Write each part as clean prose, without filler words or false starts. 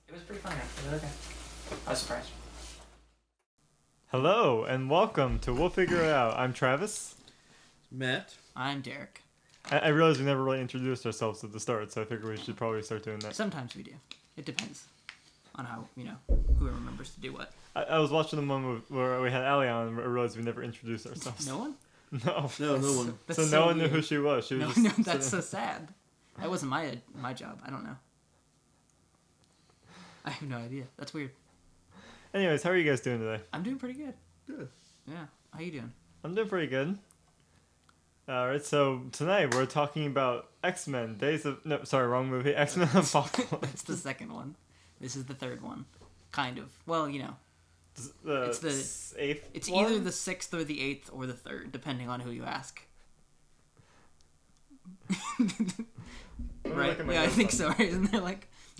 It was pretty funny, actually. But okay. I was surprised. Hello and welcome to We'll Figure It Out. I'm Travis. Matt. I'm Derek. I realized we never really introduced ourselves at the start, so I figured we should probably start doing that. Sometimes we do. It depends on how, who remembers to do what. I was watching the one where we had Ali on and I realized we never introduced ourselves. No one? No. No one. That's So no one knew who she was. She was No, just that's so sitting- sad. That wasn't my job. I don't know. I have no idea. That's weird. Anyways, how are you guys doing today? I'm doing pretty good. Good. Yeah. How you doing? I'm doing pretty good. Alright, so tonight we're talking about X-Men, wrong movie. X-Men Apocalypse. That's the second one. This is the third one. Kind of. Well, It's the eighth it's one? either the 6th or the 8th or the 3rd, depending on who you ask. Right? Yeah, I think so, right? Isn't there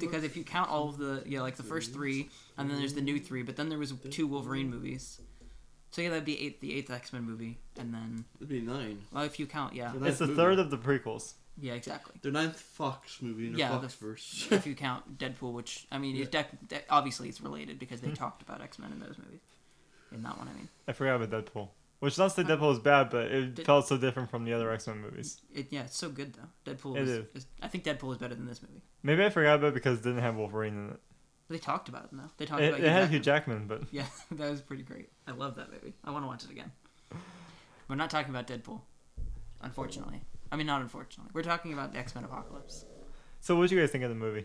because if you count all of the, the first 3, and then there's the new 3, but then there was 2 Wolverine movies. So yeah, that'd be the 8th X-Men movie, and then... It'd be 9. Well, if you count, yeah. The It's the ninth third movie. of the prequels. Yeah, exactly. The 9th Fox movie in the Yeah, Foxverse. If you count Deadpool, which, I mean, obviously it's related because they talked about X-Men in those movies. In that one, I mean. I forgot about Deadpool. Which, not to say Deadpool is bad, but it felt so different from the other X-Men movies. It's so good, though. Deadpool It is... I think Deadpool is better than this movie. Maybe I forgot about it because it didn't have Wolverine in it. They talked about it, though. They talked It about had Hugh Jackman, but... Yeah, that was pretty great. I love that movie. I want to watch it again. We're not talking about Deadpool, unfortunately. I mean, not unfortunately. We're talking about the X-Men Apocalypse. So what did you guys think of the movie?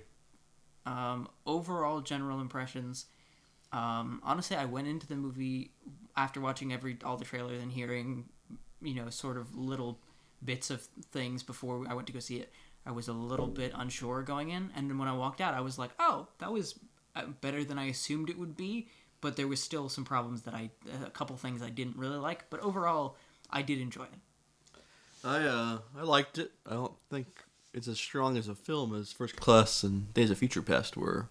Overall general impressions. Honestly, I went into the movie after watching all the trailers and hearing, sort of little bits of things before I went to go see it. I was a little bit unsure going in, and then when I walked out, I was like, "Oh, that was better than I assumed it would be." But there was still some problems a couple things I didn't really like. But overall, I did enjoy it. I liked it. I don't think it's as strong as a film as First Class and Days of Future Past were.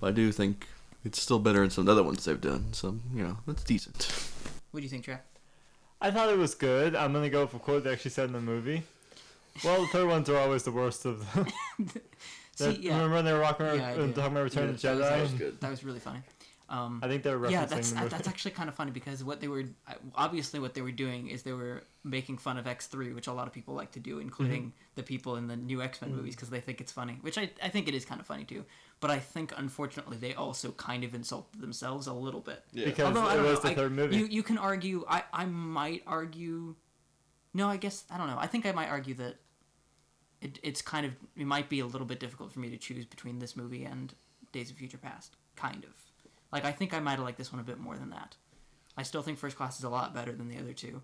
But I do think it's still better than some of the other ones they've done. So, that's decent. What do you think, Trev? I thought it was good. I'm gonna go with a quote they actually said in the movie. Well, the third ones are always the worst of them. Remember when they were walking around and talking about Return of the Jedi? That was good. That was really funny. I think they were referencing the movie. That's actually kind of funny because what they were doing is they were making fun of X3, which a lot of people like to do, including the people in the new X-Men movies because they think it's funny, which I think it is kind of funny too. But I think unfortunately they also kind of insulted themselves a little bit. Yeah. Because Although, it was the third movie. You can argue. I might argue. No, I guess I don't know. I think I might argue that it might be a little bit difficult for me to choose between this movie and Days of Future Past. Kind of. I think I might have liked this one a bit more than that. I still think First Class is a lot better than the other two.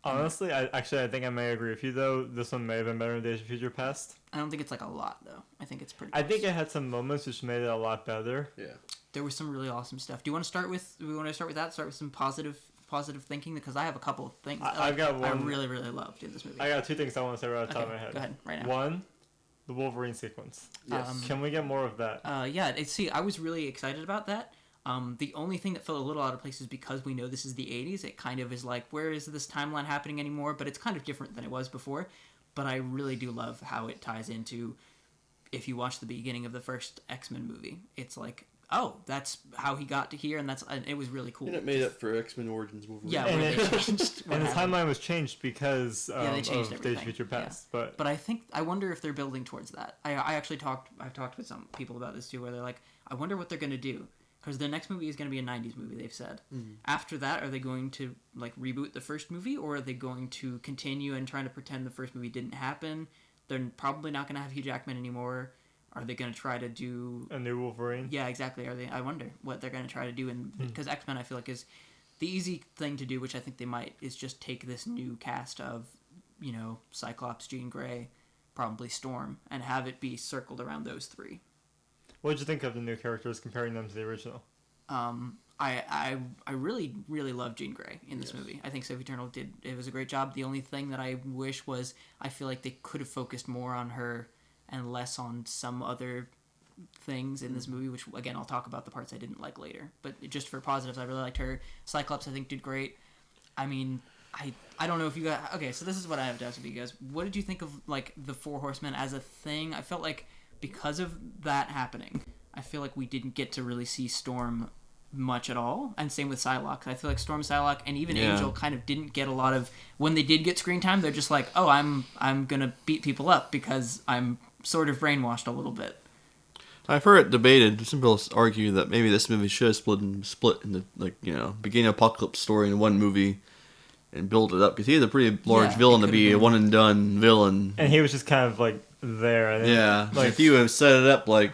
Honestly, I think I may agree with you, though. This one may have been better than Days of Future Past. I don't think it's a lot, though. I think it's pretty I close. think it had some moments which made it a lot better. Yeah. There was some really awesome stuff. Do you want to start with that? Start with some positive thinking? Because I have a couple of things I've got one. I really, really loved in this movie. I got 2 things I want to say right off the top of my head. Go ahead, right now. One, the Wolverine sequence. Yes. Can we get more of that? I was really excited about that. The only thing that felt a little out of place is because we know this is the 80s, it kind of is like, where is this timeline happening anymore? But it's kind of different than it was before. But I really do love how it ties into, if you watch the beginning of the first X-Men movie, it's like, oh, that's how he got to here, and it was really cool. And it made up for X-Men Origins Wolverine. Yeah, And where it- they changed what And the happened. timeline was changed because they changed of Days of everything. Future Past. But But I wonder if they're building towards that. I've talked with some people about this too, where they're like, I wonder what they're going to do. Because the next movie is going to be a 90s movie, they've said. Mm-hmm. After that, are they going to reboot the first movie, or are they going to continue and trying to pretend the first movie didn't happen? They're probably not going to have Hugh Jackman anymore. Are they going to try to do... a new Wolverine? Yeah, exactly. I wonder what they're going to try to do. Because X-Men, I feel like, is the easy thing to do, which I think they might, is just take this new cast of, Cyclops, Jean Grey, probably Storm, and have it be circled around those 3. What did you think of the new characters comparing them to the original? I really, really love Jean Grey in this movie. I think Sophie Turner it was a great job. The only thing that I wish was I feel like they could have focused more on her and less on some other things in this movie, which, again, I'll talk about the parts I didn't like later. But just for positives, I really liked her. Cyclops, I think, did great. I mean, I don't know if you guys... Okay, so this is what I have to ask you guys. What did you think of, the Four Horsemen as a thing? I felt like because of that happening, I feel like we didn't get to really see Storm much at all, and same with Psylocke. I feel like Storm, Psylocke, and even Angel kind of didn't get a lot of, when they did get screen time, they're just like, oh, I'm gonna beat people up because I'm sort of brainwashed a little bit. I've heard it debated. Some people argue that maybe this movie should have split into, like, you know, beginning Apocalypse story in one movie and build it up, because he's a pretty large villain to be a one and done villain. And he was just kind of like there. And yeah, like if you have set it up like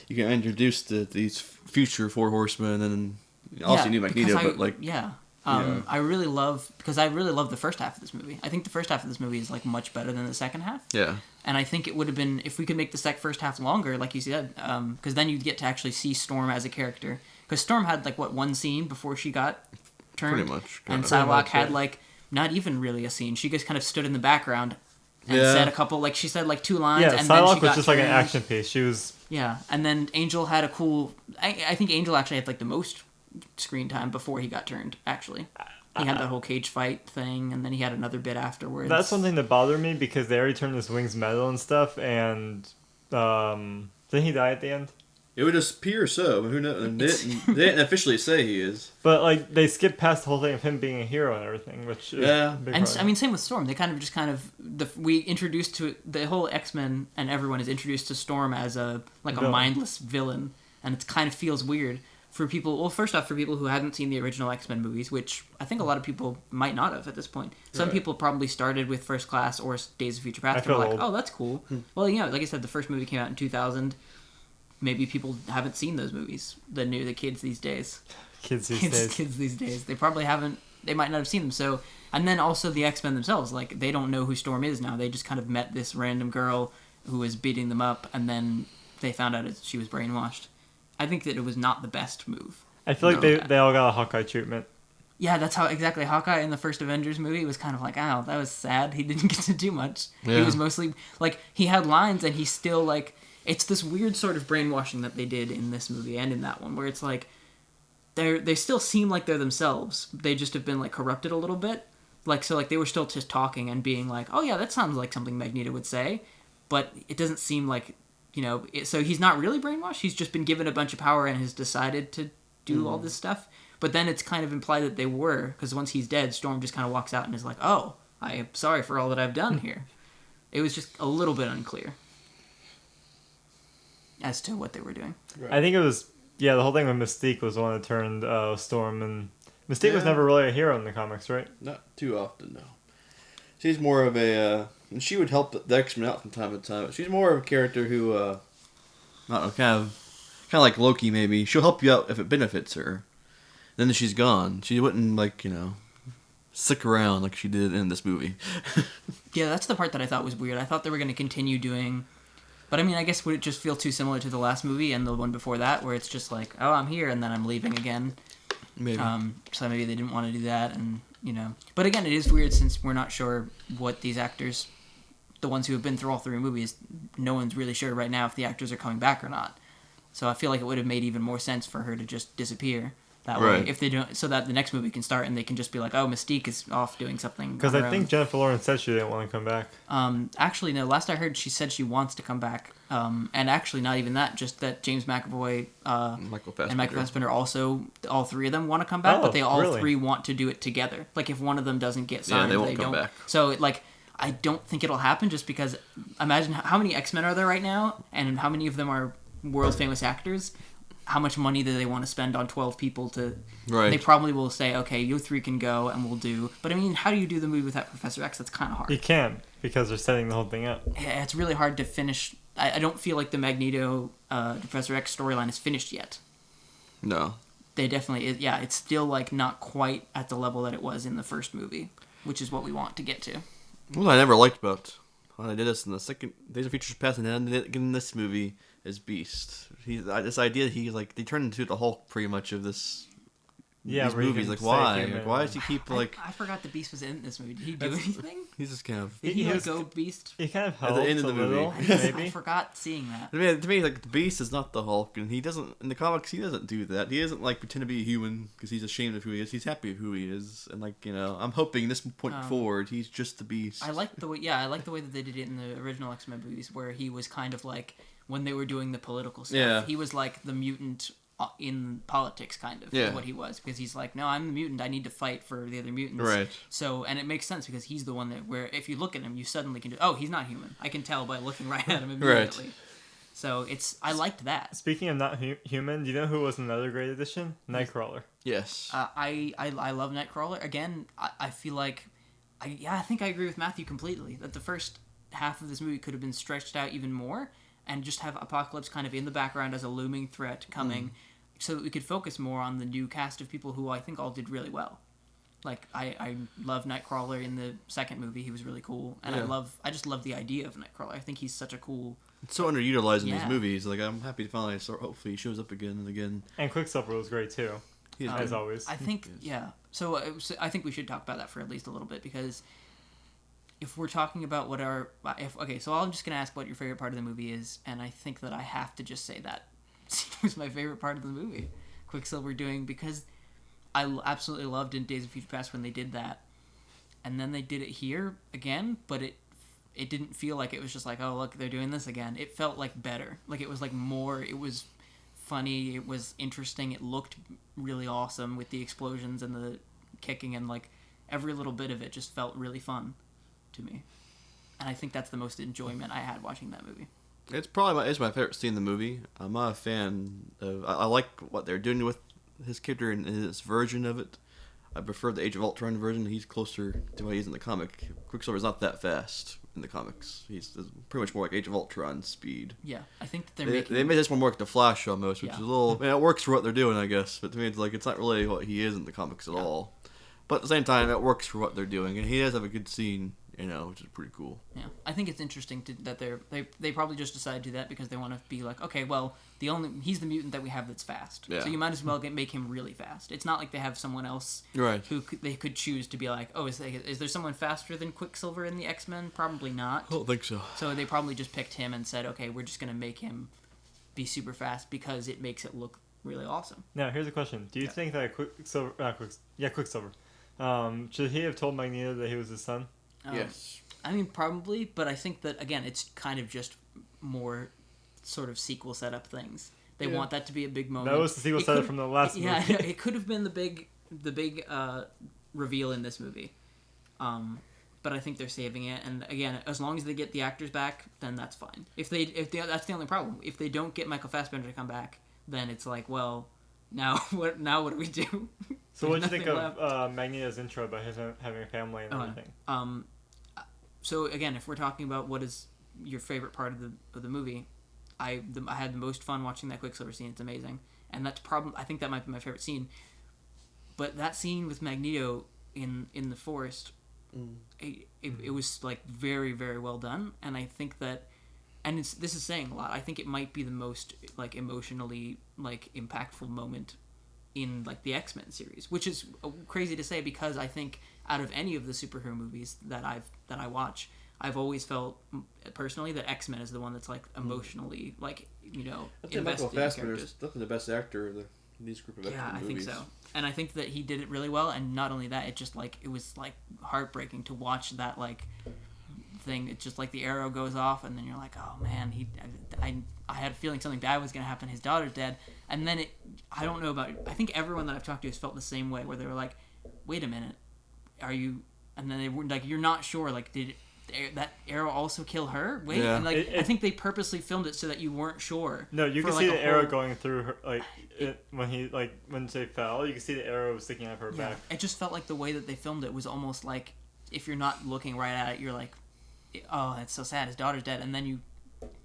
you can introduce these future Four Horsemen, and also you need Magneto, but like I really love the first half of this movie. I think the first half of this movie is like much better than the second half. Yeah. And I think it would have been, if we could make the first half longer, like you said, because then you'd get to actually see Storm as a character. Because Storm had like one scene before she got turned, pretty much, and Psylocke had like not even really a scene. She just kind of stood in the background and said a couple, like she said like 2 lines. Yeah, and Psylocke then she was got just turned. like an action piece. She was. Yeah, and then Angel had a cool. I think Angel actually had like the most screen time before he got turned. Actually, he had that whole cage fight thing, and then he had another bit afterwards. That's one thing that bothered me, because they already turned his wings metal and stuff, and didn't he die at the end? It would just appear so. Who knows? They didn't officially say he is. But like they skipped past the whole thing of him being a hero and everything, which is a big and problem. I mean, same with Storm. They we introduced to the whole X-Men, and everyone is introduced to Storm as a mindless villain, and it kind of feels weird for people. Well, first off, for people who hadn't seen the original X-Men movies, which I think a lot of people might not have at this point. Some people probably started with First Class or Days of Future Past, and were like, "Oh, that's cool." Well, like I said, the first movie came out in 2000. Maybe people haven't seen those movies. The kids these days. Kids these days. They probably haven't. They might not have seen them. So, and then also the X-Men themselves, like they don't know who Storm is now. They just kind of met this random girl who was beating them up, and then they found out she was brainwashed. I think that it was not the best move. I feel like they all got a Hawkeye treatment. Yeah, that's how exactly Hawkeye in the first Avengers movie was kind of like, oh, that was sad. He didn't get to do much. Yeah. He was mostly like, he had lines, and he's still like. It's this weird sort of brainwashing that they did in this movie and in that one, where it's like they still seem like they're themselves. They just have been like corrupted a little bit. Like so, like they were still just talking and being like, "Oh yeah, that sounds like something Magneto would say," but it doesn't seem like so he's not really brainwashed. He's just been given a bunch of power and has decided to do all this stuff. But then it's kind of implied that they were, because once he's dead, Storm just kind of walks out and is like, "Oh, I am sorry for all that I've done here." It was just a little bit unclear as to what they were doing. Right. I think it was, the whole thing with Mystique was the one that turned Storm, and Mystique was never really a hero in the comics, right? Not too often, no. She's more of a, and she would help the X-Men out from time to time. She's more of a character who, I don't know, kind of like Loki maybe. She'll help you out if it benefits her. Then she's gone. She wouldn't, stick around like she did in this movie. Yeah, that's the part that I thought was weird. I thought they were going to continue doing... But I mean, I guess would it just feel too similar to the last movie and the one before that, where it's just like, oh, I'm here and then I'm leaving again. Maybe. So maybe they didn't want to do that, and But again, it is weird since we're not sure what these actors, the ones who have been through all 3 movies, no one's really sure right now if the actors are coming back or not. So I feel like it would have made even more sense for her to just disappear. That way, if they don't, so that the next movie can start and they can just be like, "Oh, Mystique is off doing something." Because I think Jennifer Lawrence said she didn't want to come back. Actually, no. Last I heard, she said she wants to come back. And actually, not even that. Just that James McAvoy, and Michael Fassbender also, all 3 of them want to come back, but they all 3 want to do it together. Like if one of them doesn't get signed, they won't come back. So I don't think it'll happen. Just because, imagine how many X-Men are there right now, and how many of them are world famous actors. How much money do they want to spend on 12 people to... Right. They probably will say, okay, you 3 can go and we'll do... But I mean, how do you do the movie without Professor X? That's kind of hard. You can, because they're setting the whole thing up. Yeah, it's really hard to finish... I don't feel like the Magneto Professor X storyline is finished yet. No. They definitely... it's still not quite at the level that it was in the first movie, which is what we want to get to. What I never liked about when I did this in the second Days of Future Past and then in this movie is Beast. This idea they turned into the Hulk pretty much of this. Yeah, these movies. Why? Why does he keep I forgot the Beast was in this movie. Did he do anything? He's just kind of. Did he go Beast? He kind of helped at the end of the movie. I forgot seeing that. To me, the Beast is not the Hulk, and he doesn't in the comics. He doesn't do that. He doesn't pretend to be a human because he's ashamed of who he is. He's happy with who he is, and I'm hoping this point forward, he's just the Beast. I like the way that they did it in the original X-Men movies, where he was kind of when they were doing the political stuff. Yeah. He was like the mutant in politics, kind of, yeah. is what he was, because he's like, no, I'm the mutant, I need to fight for the other mutants. Right. So, and it makes sense because he's the one that, where if you look at him, you suddenly can do, oh, he's not human. I can tell by looking right at him immediately. Right. So I liked that. Speaking of not human, do you know who was another great addition? Nightcrawler. Yes. I love Nightcrawler. Again, I feel like, I think I agree with Matthew completely, that the first half of this movie could have been stretched out even more, and just have Apocalypse kind of in the background as a looming threat coming, so that we could focus more on the new cast of people who I think all did really well. Like, I love Nightcrawler in the second movie. He was really cool. And I just love the idea of Nightcrawler. I think he's such a cool... It's so underutilized in these movies. Like, I'm happy to finally hopefully he shows up again and again. And Quicksilver was great, too. As always. I think, So I think we should talk about that for at least a little bit, because... if we're talking about what our... so I'm just going to ask what your favorite part of the movie is, and I think that I have to just say that was my favorite part of the movie. Quicksilver doing... because I absolutely loved in Days of Future Past when they did that. And then they did it here again, but it didn't feel like it was just like, oh, look, they're doing this again. It felt like better. Like, it was like more... it was funny, it was interesting, it looked really awesome with the explosions and the kicking, and like every little bit of it just felt really fun to me, and I think that's the most enjoyment I had watching that movie. It's probably my favorite scene in the movie. I'm not a fan of... I like what they're doing with his character and his version of it. I prefer the Age of Ultron version. He's closer to what he is in the comic. Quicksilver's not that fast in the comics. He's pretty much more like Age of Ultron speed. Yeah, I think that they made this one more like the Flash almost, which is a little... it works for what they're doing, I guess. But to me, it's like it's not really what he is in the comics at all. But at the same time, it works for what they're doing, and he does have a good scene, which is pretty cool. Yeah, I think it's interesting that they probably just decided to do that because they want to be like, okay, well, he's the mutant that we have that's fast, so you might as well make him really fast. It's not like they have someone else who they could choose to be like, oh, is there someone faster than Quicksilver in the X-Men? Probably not. I don't think so. So they probably just picked him and said, okay, we're just gonna make him be super fast because it makes it look really awesome. Now, here's a question: do you think that Quicksilver, should he have told Magneto that he was his son? Yes. I mean, probably, but I think that, again, it's kind of just more sort of sequel setup things. They want that to be a big moment. That was the sequel setup from the last movie. Yeah, it could have been the big reveal in this movie. But I think they're saving it, and again, as long as they get the actors back, then that's fine. If that's the only problem. If they don't get Michael Fassbender to come back, then it's like, well, now what do we do? So what did you think of Magneto's intro about his having a family and everything? So again, if we're talking about what is your favorite part of the movie, I had the most fun watching that Quicksilver scene. It's amazing, and I think that might be my favorite scene. But that scene with Magneto in the forest, it was like very, very well done, and I think that, and this is saying a lot. I think it might be the most like emotionally like impactful moment in like the X-Men series, which is crazy to say because I think out of any of the superhero movies that I watch, I've always felt personally that X-Men is the one that's like emotionally like invested Michael Fassbender is definitely the best actor in these group of X-Men movies. Yeah, I think so, and I think that he did it really well. And not only that, it was like heartbreaking to watch that like thing. It's just like the arrow goes off, and then you're like, oh man, I had a feeling something bad was going to happen. His daughter's dead, and then I don't know about. I think everyone that I've talked to has felt the same way, where they were like, wait a minute, are you? And then they were like, you're not sure. Like, did that arrow also kill her? Wait, yeah. And like I think they purposely filmed it so that you weren't sure. No, you can see the arrow going through her. Like when they fell, you can see the arrow sticking out of her back. It just felt like the way that they filmed it was almost like if you're not looking right at it, you're like, oh, that's so sad. His daughter's dead, and then you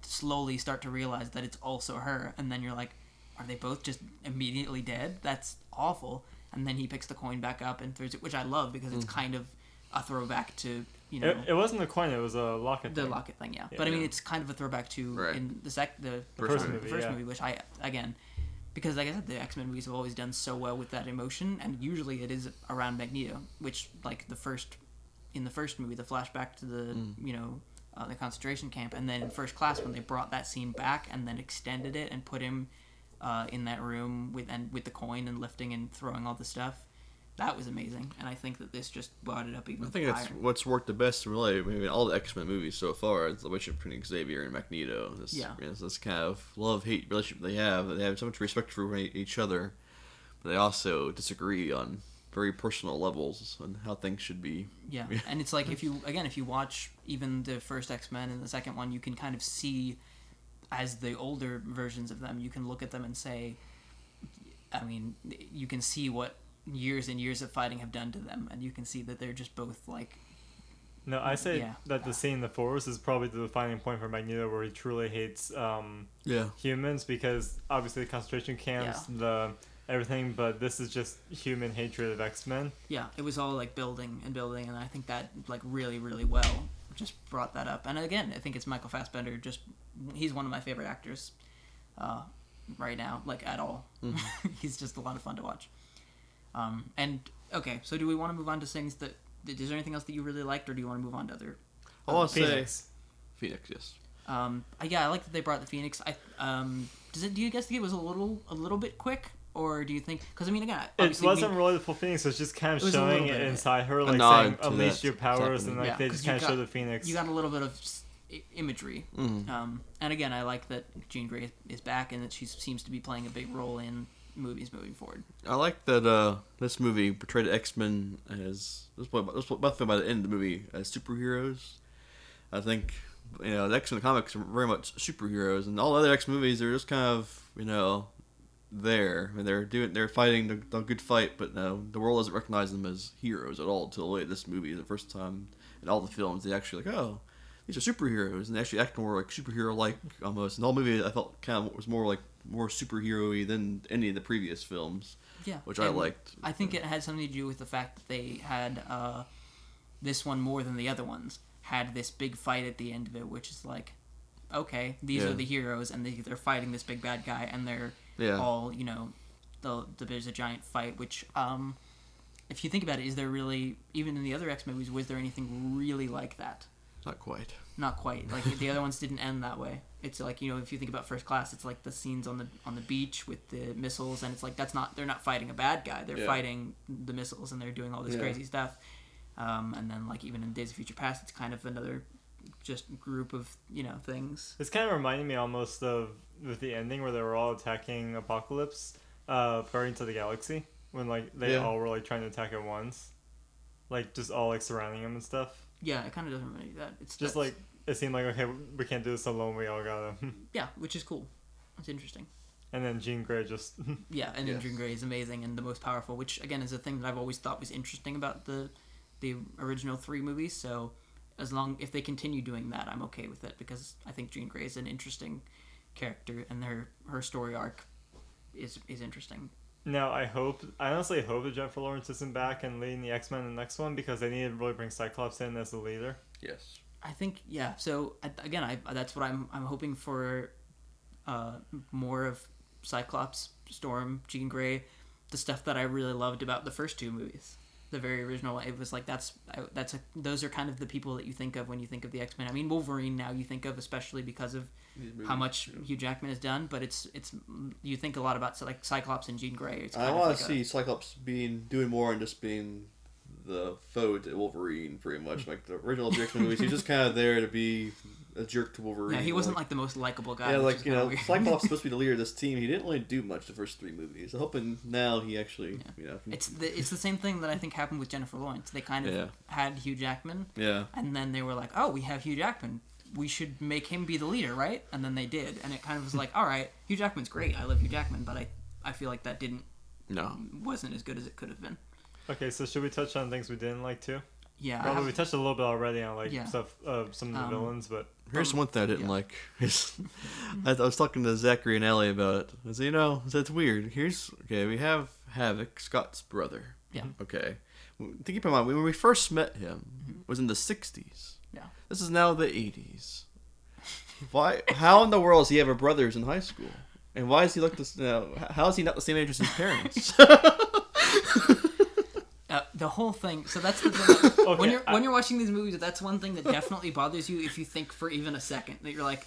slowly start to realize that it's also her, and then you're like, are they both just immediately dead? That's awful. And then he picks the coin back up and throws it, which I love because it's kind of a throwback to It wasn't a coin; it was a locket. The locket thing, yeah. But I mean, it's kind of a throwback to in the first movie, which I again, because like I said, the X-Men movies have always done so well with that emotion, and usually it is around Magneto, which like in the first movie, the flashback to the the concentration camp, and then in First Class when they brought that scene back and then extended it and put him in that room with the coin and lifting and throwing all the stuff. that was amazing, and I think that this just brought it up even higher. I think that's what's worked the best, really. I mean, all the X-Men movies so far, it's the relationship between Xavier and Magneto. This kind of love-hate relationship they have. They have so much respect for each other, but they also disagree on very personal levels on how things should be. Yeah, and it's like if you watch even the first X-Men and the second one, you can kind of see, as the older versions of them, you can look at them and say, I mean, you can see what years and years of fighting have done to them, and you can see that they're just both like. No, I say that the scene in the Forest is probably the defining point for Magneto, where he truly hates humans, because obviously the concentration camps, the everything, but this is just human hatred of X-Men. Yeah, it was all like building, and I think that like really, really well just brought that up. And again, I think it's Michael Fassbender. He's one of my favorite actors right now, like at all. Mm-hmm. He's just a lot of fun to watch. And okay, so do we want to move on to things that? Is there anything else that you really liked, or do you want to move on to other? I want to say Phoenix. Yes. Yeah, I like that they brought the Phoenix. Do you guys think it was a little bit quick, or do you think? Because I mean, again, it wasn't really the full Phoenix. It was just kind of showing it inside her, like saying "unleash your powers," and like they just kind of show the Phoenix. You got a little bit of imagery, and again, I like that Jean Grey is back and that she seems to be playing a big role in movies moving forward. I like that this movie portrayed X-Men as by the end of the movie as superheroes. I think the X-Men comics are very much superheroes, and all the other X movies are just kind of there. I mean, they're fighting the good fight, but no, the world doesn't recognize them as heroes at all until this movie. The first time in all the films, they actually these are superheroes, and they actually act more like superhero-like almost. And the whole movie I felt kind of was more superhero-y than any of the previous films. Yeah, which I liked. I think it had something to do with the fact that they had this one more than the other ones had this big fight at the end of it, which is like, okay, these are the heroes, and they're fighting this big bad guy, and they're all there's a giant fight. Which, if you think about it, is there really, even in the other X movies, was there anything really like that? Not quite. Not quite. Like the other ones didn't end that way. It's like if you think about First Class, it's like the scenes on the beach with the missiles, and it's like they're not fighting a bad guy. They're fighting the missiles, and they're doing all this crazy stuff. And then like even in Days of Future Past, it's kind of another just group of things. It's kind of reminding me almost of with the ending where they were all attacking Apocalypse, Guardians of the Galaxy, when like they all were like trying to attack at once, like just all like surrounding him and stuff. Yeah, it kind of doesn't remind me of that. It's just like it seemed like, okay, we can't do this alone. We all gotta. Yeah, which is cool. It's interesting. And then Jean Grey just. Yeah, and then Jean Grey is amazing and the most powerful, which again is a thing that I've always thought was interesting about the original 3 movies. So if they continue doing that, I'm okay with it, because I think Jean Grey is an interesting character, and her story arc is interesting. Now, I honestly hope that Jennifer Lawrence isn't back and leading the X-Men in the next one, because they need to really bring Cyclops in as the leader. Yes. I think, yeah. So, again, that's what I'm hoping for, more of Cyclops, Storm, Jean Grey, the stuff that I really loved about the first 2 movies. The very original, it was like those are kind of the people that you think of when you think of the X-Men. I mean, Wolverine now you think of, especially because of how much Hugh Jackman has done, but it's you think a lot about like Cyclops and Jean Grey. I want to see Cyclops doing more and just being the foe to Wolverine, pretty much. Like the original X-Men movies, he's just kind of there to be a jerk to Wolverine. Yeah, he wasn't like the most likable guy. Yeah, like Cyclops supposed to be the leader of this team. He didn't really do much the first 3 movies. I'm hoping now he actually, It's the same thing that I think happened with Jennifer Lawrence. They kind of had Hugh Jackman. Yeah. And then they were like, oh, we have Hugh Jackman. We should make him be the leader, right? And then they did, and it kind of was like, all right, Hugh Jackman's great. I love Hugh Jackman, but I feel like that wasn't as good as it could have been. Okay, so should we touch on things we didn't like too? Yeah. Probably we touched a little bit already on stuff, some of the villains, but here's one thing I didn't like. I was talking to Zachary and Ellie about it. I said, that's weird. We have Havoc, Scott's brother. Yeah. Okay. Keep in mind, when we first met him, was in the 60s. Yeah. This is now the 80s. Why? How in the world does he have a brother who's in high school? And why does he look this? How is he not the same age as his parents? The whole thing. So that's the thing. Okay, when you're watching these movies, that's one thing that definitely bothers you if you think for even a second that you're like,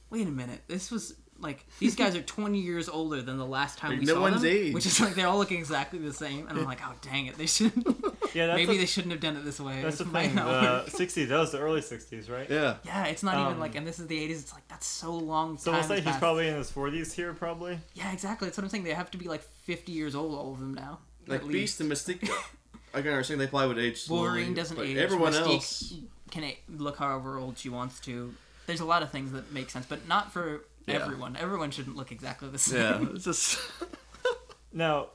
wait a minute, this was like these guys are 20 years older than the last time we saw one's them, age. which is like they're all looking exactly the same, and I'm like, oh dang it, they shouldn't. Maybe they shouldn't have done it this way. That's the thing. The 60s, that was the early 60s, right? Yeah. Yeah, it's not even like, and this is the 80s. It's like that's so long. So we'll say he's probably in his 40s here, probably. Yeah, exactly. That's what I'm saying. They have to be like 50 years old, all of them now. Like Beast and Mystique, I can understand they probably would age slowly. Wolverine doesn't age. Everyone Mystique else can look however old she wants to. There's a lot of things that make sense, but not for everyone. Everyone shouldn't look exactly the same. Yeah, it's just... Now,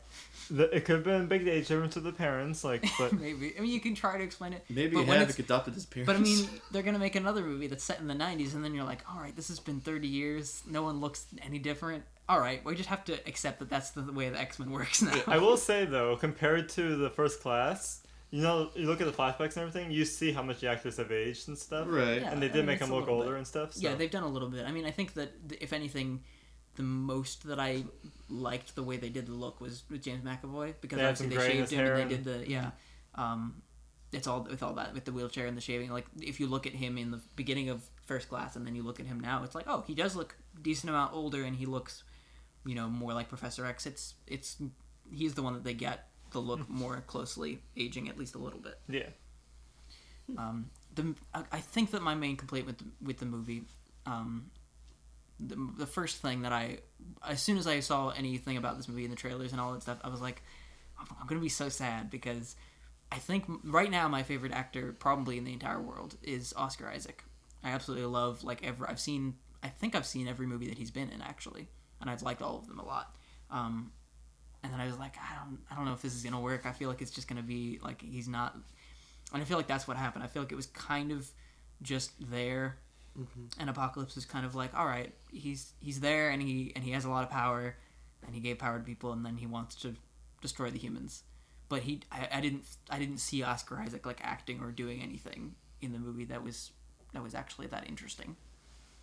it could have been a big age difference with the parents, like, but... Maybe. I mean, you can try to explain it. Maybe Havoc adopted his parents. But I mean, they're going to make another movie that's set in the 90s, and then you're like, alright, this has been 30 years, no one looks any different. Alright, we just have to accept that that's the way the X-Men works now. I will say, though, compared to the First Class... You know, you look at the flashbacks and everything, you see how much the actors have aged and stuff. Right. Yeah, and they did make them look older and stuff. So. Yeah, they've done a little bit. I mean, I think that, if anything, the most that I liked the way they did the look was with James McAvoy. Because obviously they shaved him and they did the... Yeah. It's all with all that, with the wheelchair and the shaving. Like, if you look at him in the beginning of First Class and then you look at him now, it's like, oh, he does look a decent amount older and he looks, you know, more like Professor X. He's the one that they get the look more closely aging at least a little bit. Yeah. I think that my main complaint with the movie, the first thing that as soon as I saw anything about this movie in the trailers and all that stuff, I was like, I'm gonna be so sad, because I think right now my favorite actor probably in the entire world is Oscar Isaac. I absolutely love I think I've seen every movie that he's been in, actually, and I've liked all of them a lot. And then I was like, I don't know if this is going to work. I feel like it's just going to be, like, he's not... And I feel like that's what happened. I feel like it was kind of just there. Mm-hmm. And Apocalypse was kind of like, all right, he's there, and he has a lot of power, and he gave power to people, and then he wants to destroy the humans. But I didn't see Oscar Isaac, like, acting or doing anything in the movie that was actually that interesting.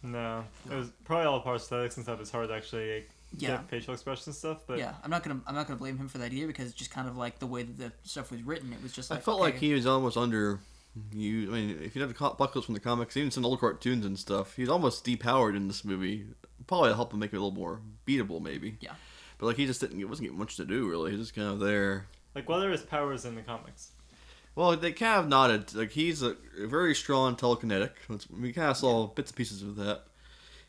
No. It was probably all prosthetics and stuff. It's hard to actually... get facial expression stuff, but I'm not gonna blame him for that either, because it's just kind of like the way that the stuff was written. It was just like, I felt like he was almost under. I mean, if you know the Apocalypse from the comics, even some old cartoons and stuff, he's almost depowered in this movie. Probably to help him make it a little more beatable, maybe. Yeah. But like he just wasn't getting much to do really. He's just kind of there. Like, what are his powers in the comics? Well, they kind of nodded. Like, he's a very strong telekinetic. We kind of saw bits and pieces of that.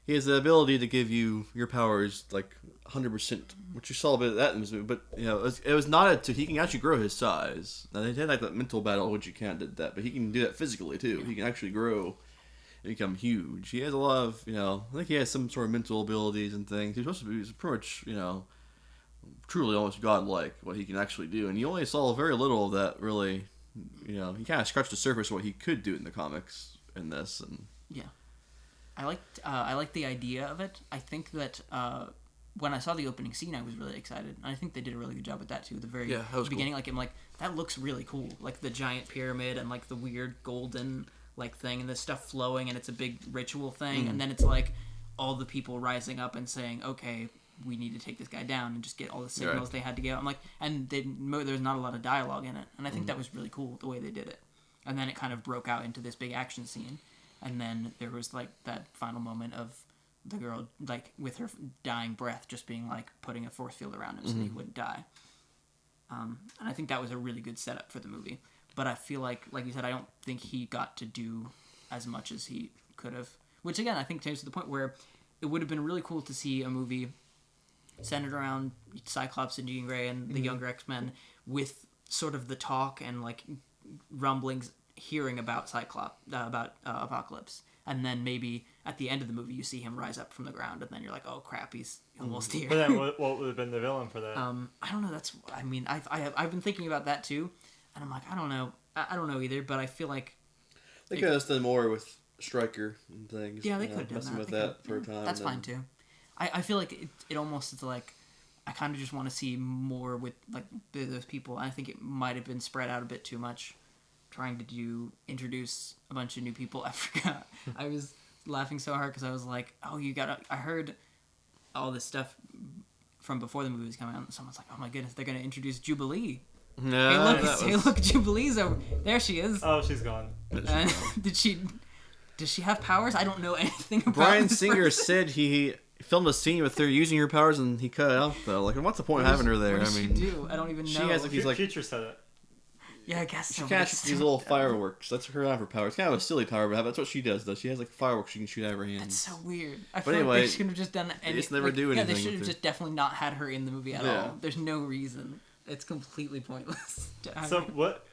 He has the ability to give you your powers, like, 100%, which you saw a bit of that in this movie. But, you know, it was nodded to he can actually grow his size. Now, they had, like, that mental battle, which you can't did that. But he can do that physically, too. He can actually grow and become huge. He has a lot of, you know, I think he has some sort of mental abilities and things. He's supposed to be pretty much, you know, truly almost godlike, what he can actually do. And you only saw very little of that, really. You know, he kind of scratched the surface of what he could do in the comics in this. And yeah. I liked the idea of it. I think that when I saw the opening scene, I was really excited, and I think they did a really good job with that too. The very beginning, cool. Like I'm like, that looks really cool. Like the giant pyramid and like the weird golden like thing, and the stuff flowing, and it's a big ritual thing, and then it's like all the people rising up and saying, okay, we need to take this guy down, and just get all the signals they had to get. I'm like, and there's not a lot of dialogue in it, and I think that was really cool the way they did it. And then it kind of broke out into this big action scene. And then there was, like, that final moment of the girl, like, with her dying breath, just being, like, putting a force field around him so he wouldn't die. And I think that was a really good setup for the movie. But I feel like you said, I don't think he got to do as much as he could have. Which, again, I think takes to the point where it would have been really cool to see a movie centered around Cyclops and Jean Grey and the younger X-Men with sort of the talk and, like, rumblings hearing about Apocalypse, and then maybe at the end of the movie you see him rise up from the ground, and then you're like, oh crap, he's almost here. But then what would have been the villain for that? I don't know. I've been thinking about that too, and I'm like, I don't know either, but I feel like they could have done more with Stryker and things. Yeah, they could have done that for a time. That's fine too. I feel like it almost is like I kind of just want to see more with like those people. I think it might have been spread out a bit too much. Trying to introduce a bunch of new people. I forgot. I was laughing so hard because I was like, oh, I heard all this stuff from before the movie was coming out, and someone's like, oh my goodness, they're going to introduce Jubilee. No, hey, look, Jubilee's over there. She is. Oh, she's gone. Does she have powers? I don't know anything about Bryan Singer said he filmed a scene with her using her powers, and he cut it out though. Like, what's the point of having her there? What does she do? I don't even know. She has like these like future said it. Yeah, I guess she catches these little fireworks. That's her power. It's kind of a silly power, but that's what she does. Though she has like fireworks she can shoot out of her hands. That's so weird. I feel like they should have just done. They just never do anything. Yeah, they should have just definitely not had her in the movie at all. There's no reason. It's completely pointless. So what?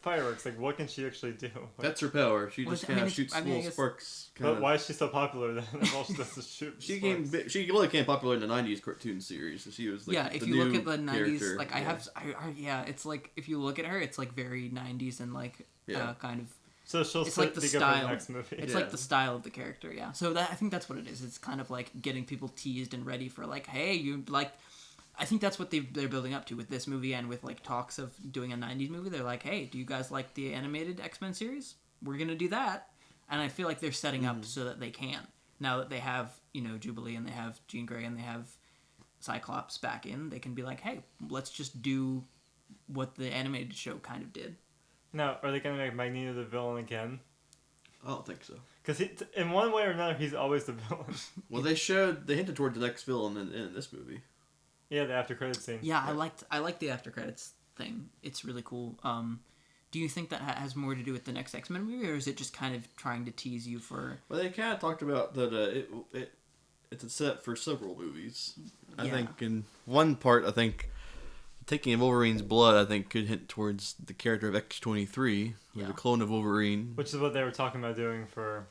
Fireworks, like what can she actually do? Like, that's her power. She just kind of shoots little sparks. But why is she so popular then? If all she does is shoot she really became popular in the '90s cartoon series. So she was like if you look at the '90s, like it's like if you look at her, it's like very '90s and like kind of. So she'll it's like the style. Next movie. It's like the style of the character, yeah. So I think that's what it is. It's kind of like getting people teased and ready for like, hey, you like. I think that's what they're building up to with this movie and with like talks of doing a 90s movie. They're like, hey, do you guys like the animated X-Men series? We're going to do that. And I feel like they're setting up so that they can. Now that they have, Jubilee and they have Jean Grey and they have Cyclops back in, they can be like, hey, let's just do what the animated show kind of did. Now, are they going to make Magneto the villain again? I don't think so. Because in one way or another, he's always the villain. Well, they hinted toward the next villain in this movie. Yeah, the after credits scene. Yeah, I liked the after credits thing. It's really cool. Do you think that has more to do with the next X-Men movie, or is it just kind of trying to tease you for? Well, they kind of talked about that. It's a set for several movies. I think in one part, I think taking Wolverine's blood, I think could hint towards the character of X-23, who's a clone of Wolverine, which is what they were talking about doing for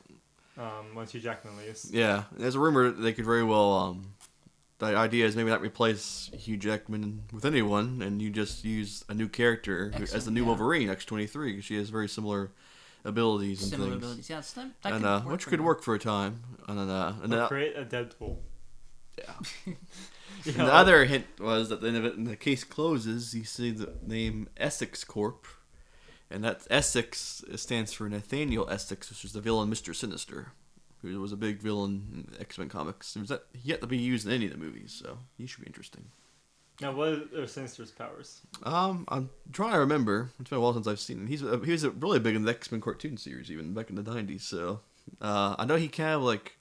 once Hugh Jackman leaves. Yeah, there's a rumor that they could very well. The idea is maybe not replace Hugh Jackman with anyone, and you just use a new character as the new Wolverine, X-23, because she has very similar abilities and things. Yeah, and which could work for a time. And create a Deadpool. Yeah. And the other hint was that when the case closes, you see the name Essex Corp, and that Essex stands for Nathaniel Essex, which is the villain Mr. Sinister, who was a big villain in X-Men comics. He yet to be used in any of the movies, so he should be interesting. Now, what are Sinister's powers? I'm trying to remember. It's been a while since I've seen him. He was really big in the X-Men cartoon series, even back in the 90s, so... I know he kind of like...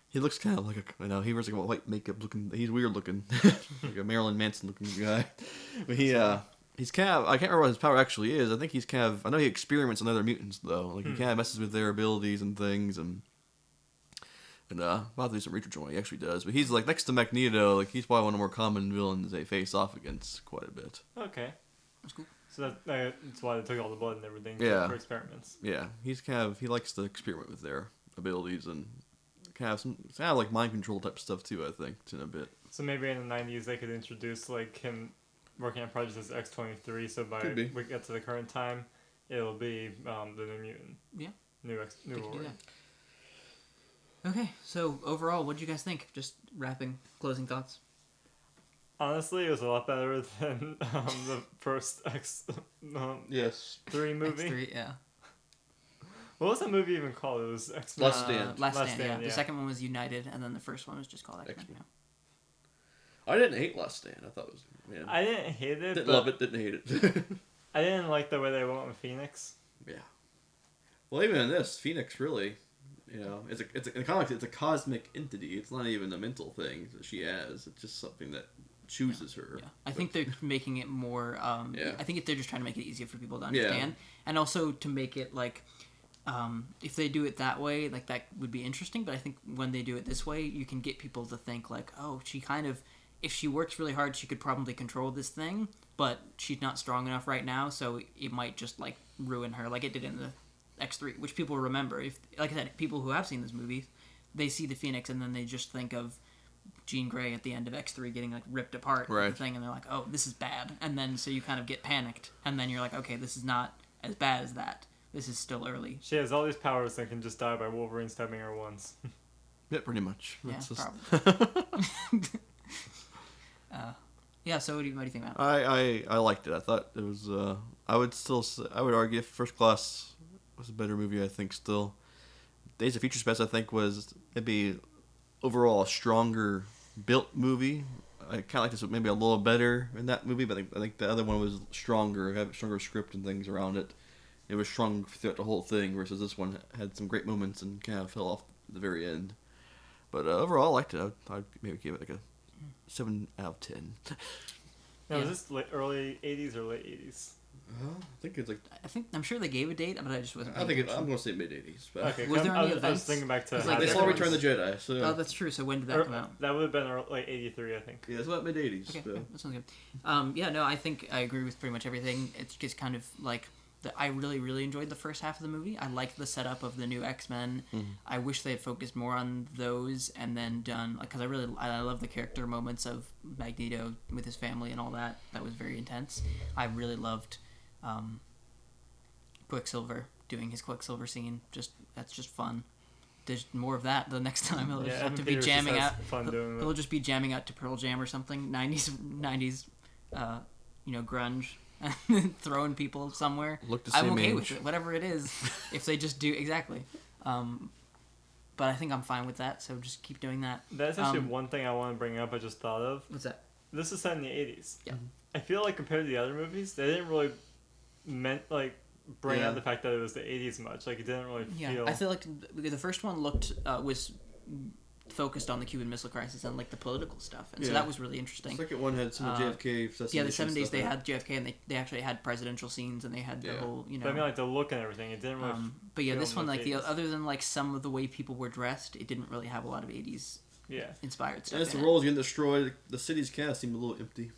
He looks kind of like he wears like a white makeup looking... He's weird looking. Like a Marilyn Manson looking guy. But he's kind of... I can't remember what his power actually is. I think he's kind of... I know he experiments on other mutants, though. Like, he kind of messes with their abilities and things, and about to do some research on what he actually does. But he's like next to Magneto, like he's probably one of the more common villains they face off against quite a bit. Okay, that's cool. So that's why they took all the blood and everything for experiments. Yeah, he likes to experiment with their abilities and kind of like mind control type stuff too. I think in a bit. So maybe in the 90s they could introduce like him working on projects as X-23. So by we get to the current time, it'll be the New Mutant. Yeah. New Wolverine. Okay, so overall, what did you guys think? Just closing thoughts. Honestly, it was a lot better than the first X3 movie. X3, yeah. What was that movie even called? It was X-Men. Last Stand. Last Stand, yeah. The second one was United, and then the first one was just called X-Men. Yeah. I didn't hate Last Stand. I thought it was... Man. I didn't hate it. Didn't love it, didn't hate it. I didn't like the way they went with Phoenix. Yeah. Well, even in this, Phoenix really... it's in the comics. It's a cosmic entity. It's not even a mental thing that she has. It's just something that chooses her. Yeah, I think they're making it more. I think they're just trying to make it easier for people to understand, and also to make it like, if they do it that way, like that would be interesting. But I think when they do it this way, you can get people to think like, oh, she kind of, if she works really hard, she could probably control this thing, but she's not strong enough right now, so it might just like ruin her, like it did in the X3, which people remember. If, like I said, people who have seen this movie, they see the Phoenix and then they just think of Jean Grey at the end of X3 getting like ripped apart with the thing, and they're like, oh, this is bad. And then so you kind of get panicked, and then you're like, okay, this is not as bad as that. This is still early. She has all these powers that can just die by Wolverine stabbing her once. Yeah, pretty much. That's probably. So what do you think about it? I liked it. I thought it was. I would argue First Class was a better movie. I think still. Days of Future Past I think was maybe overall a stronger built movie. I kind of like this maybe a little better in that movie, but I think the other one was stronger, had a stronger script and things around it. It was strong throughout the whole thing, versus this one had some great moments and kind of fell off at the very end. But overall, I liked it. I'd maybe give it like a 7 out of 10. Now, was this early 80s or late 80s? I think it's like. I'm sure they gave a date, but I just wasn't. I'm going to say mid 80s. Okay, was there any events? I was thinking back to. They saw Return of the Jedi. So. Oh, that's true. So when did that come out? That would have been like 83, I think. Yeah, it's about mid 80s. Okay, so. that sounds good. Yeah, no, I think I agree with pretty much everything. It's just kind of like I really, really enjoyed the first half of the movie. I liked the setup of the new X-Men. Mm-hmm. I wish they had focused more on those and then done because I love the character moments of Magneto with his family and all that. That was very intense. I really loved. Quicksilver doing his Quicksilver scene, that's just fun. There's more of that the next time. He'll just have to be jamming out. He'll just be jamming out to Pearl Jam or something. 90s, grunge, and throwing people somewhere. I'm okay with it, whatever it is. If they just do exactly. But I think I'm fine with that. So just keep doing that. That's actually one thing I want to bring up. I just thought of. What's that? This is set in the 80s. Yeah. I feel like compared to the other movies, they didn't really bring out the fact that it was the 80s much. Like, it didn't really feel... Yeah, I feel like the first one was focused on the Cuban Missile Crisis and, like, the political stuff. And so that was really interesting. The second one had some JFK... Yeah, the 70s, they had JFK, and they actually had presidential scenes, and they had the whole, But I mean, like, the look and everything, it didn't really... but yeah, this one, like, other than, like, some of the way people were dressed, it didn't really have a lot of 80s... inspired stuff. And as the roles getting destroyed, the city's cast seemed a little empty.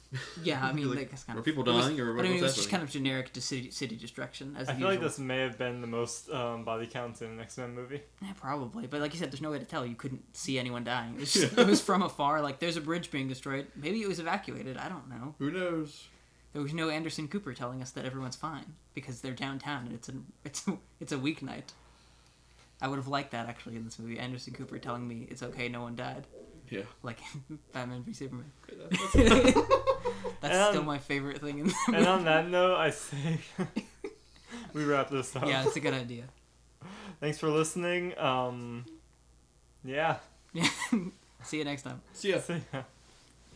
Yeah, I mean, like, that's kind of... Were people dying, or what was it was just kind of generic to city destruction, as I feel like this may have been the most body count in an X-Men movie. Yeah, probably. But like you said, there's no way to tell. You couldn't see anyone dying. It was from afar. Like, there's a bridge being destroyed. Maybe it was evacuated. I don't know. Who knows? There was no Anderson Cooper telling us that everyone's fine because they're downtown and it's a weeknight. I would have liked that, actually, in this movie. Anderson Cooper telling me it's okay, no one died. Yeah. Like Batman v Superman. That's still my favorite thing in the movie. And on that note, I say we wrap this up. Yeah, it's a good idea. Thanks for listening. Yeah. See you next time. See ya. See ya.